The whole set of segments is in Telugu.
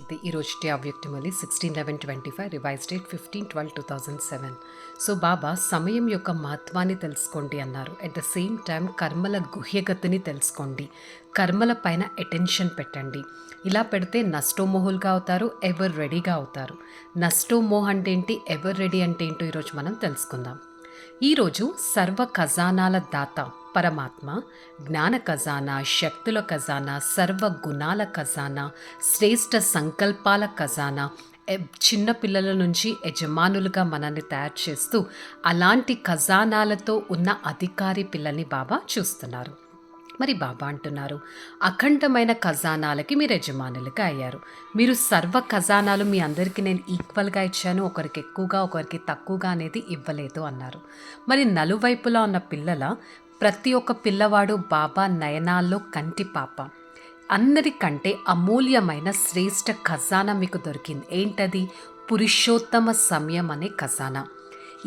ఇది ఈరోజుటి అవ్యక్తమలి 16/11/25 రివైజ్ డేట్ 15/12/2007. సో బాబా సమయం యొక్క మహత్వాన్ని తెలుసుకోండి అన్నారు. అట్ ద సేమ్ టైం కర్మల గుహ్యగతిని తెలుసుకోండి, కర్మల పైన అటెన్షన్ పెట్టండి. ఇలా పెడితే నష్టోమోహులుగా అవుతారు, ఎవర్ రెడీగా అవుతారు. నష్టోమోహ అంటే ఏంటి, ఎవర్ రెడీ అంటే ఏంటో ఈరోజు మనం తెలుసుకుందాం. ఈరోజు సర్వ ఖజానాల దాత పరమాత్మ, జ్ఞాన ఖజానా, శక్తుల ఖజానా, సర్వ గుణాల ఖజానా, శ్రేష్ఠ సంకల్పాల ఖజానా, చిన్న పిల్లల నుంచి యజమానులుగా మనల్ని తయారు చేస్తూ అలాంటి ఖజానాలతో ఉన్న అధికారి పిల్లల్ని బాబా చూస్తున్నారు. మరి బాబా అంటున్నారు, అఖండమైన ఖజానాలకి మీరు యజమానులుగా అయ్యారు. మీరు సర్వ ఖజానాలు మీ అందరికీ నేను ఈక్వల్గా ఇచ్చాను, ఒకరికి ఎక్కువగా ఒకరికి తక్కువగా అనేది ఇవ్వలేదు అన్నారు. మరి నలువైపులా ఉన్న పిల్లల ప్రతి ఒక్క పిల్లవాడు బాబా నయనాల్లో కంటి పాప. అందరికంటే అమూల్యమైన శ్రేష్ఠ ఖజానా మీకు దొరికింది. ఏంటది? పురుషోత్తమ సమయం అనే ఖజానా.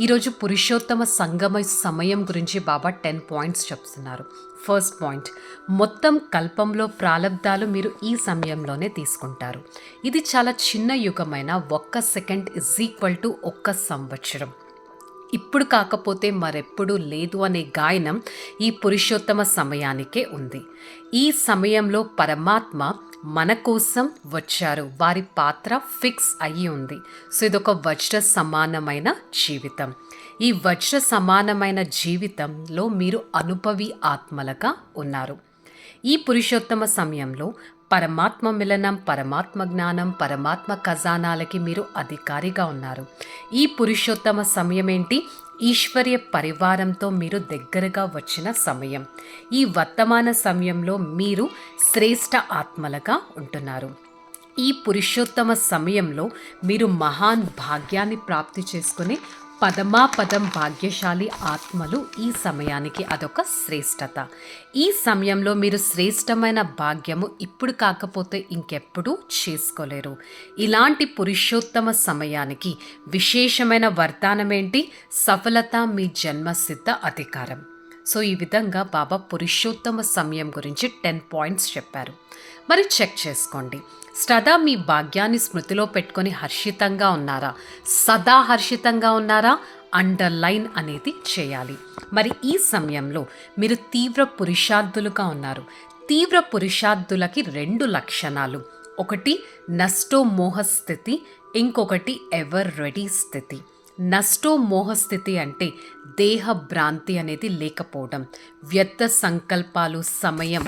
ఈరోజు పురుషోత్తమ సంగమ సమయం గురించి బాబా 10 పాయింట్స్ చెప్తున్నారు. ఫస్ట్ పాయింట్, మొత్తం కల్పంలో ప్రాలబ్ధాలు మీరు ఈ సమయంలోనే తీసుకుంటారు. ఇది చాలా చిన్న యుగమైన 1 సెకండ్ = 1 సంవత్సరం. ఇప్పుడు కాకపోతే మరెప్పుడు లేదు అనే గాయనం ఈ పురుషోత్తమ సమయానికే ఉంది. ఈ సమయంలో పరమాత్మ మన కోసం వచ్చారు, వారి పాత్ర ఫిక్స్ అయ్యి ఉంది. సో ఇదొక వజ్ర సమానమైన జీవితం. ఈ వజ్ర సమానమైన జీవితంలో మీరు అనుభవి ఆత్మలుగా ఉన్నారు. ఈ పురుషోత్తమ సమయంలో పరమాత్మ మిలనం, పరమాత్మ జ్ఞానం, పరమాత్మ ఖజానాలకి మీరు అధికారిగా ఉన్నారు. ఈ పురుషోత్తమ సమయం ఏంటి? ఈశ్వర్య పరివారంతో మీరు దగ్గరగా వచ్చిన సమయం. ఈ వర్తమాన సమయంలో మీరు శ్రేష్ఠ ఆత్మలుగా ఉంటున్నారు. ఈ పురుషోత్తమ సమయంలో మీరు మహాన్ భాగ్యాన్ని ప్రాప్తి చేసుకుని పదమాపదం భాగ్యశాలి ఆత్మలు. ఈ సమయానికి అదొక శ్రేష్టత. ఈ సమయంలో మీరు శ్రేష్టమైన భాగ్యము ఇప్పుడు కాకపోతే ఇంకెప్పుడు చేసుకోలేరు. ఇలాంటి పురుషోత్తమ సమయానికి విశేషమైన వరదానం ఏంటి? సఫలత మీ జన్మసిద్ధ అధికారం. సో ఈ విధంగా బాబా పురుషోత్తమ సమయం గురించి 10 పాయింట్స్ చెప్పారు. మరి చెక్ చేసుకోండి, సదా మీ భాగ్యాన్ని స్మృతిలో పెట్టుకొని హర్షితంగా ఉన్నారా? సదా హర్షితంగా ఉన్నారా? అండర్లైన్ అనేది చేయాలి. మరి ఈ సమయంలో మీరు తీవ్ర పురుషార్థులుగా ఉన్నారు. తీవ్ర పురుషార్థులకి 2 లక్షణాలు. ఒకటి నష్టోమోహ స్థితి, ఇంకొకటి ఎవర్ రెడీ స్థితి. నష్టోమోహ స్థితి అంటే దేహ భ్రాంతి అనేది లేకపోవడం, వ్యర్థ సంకల్పాలు, సమయం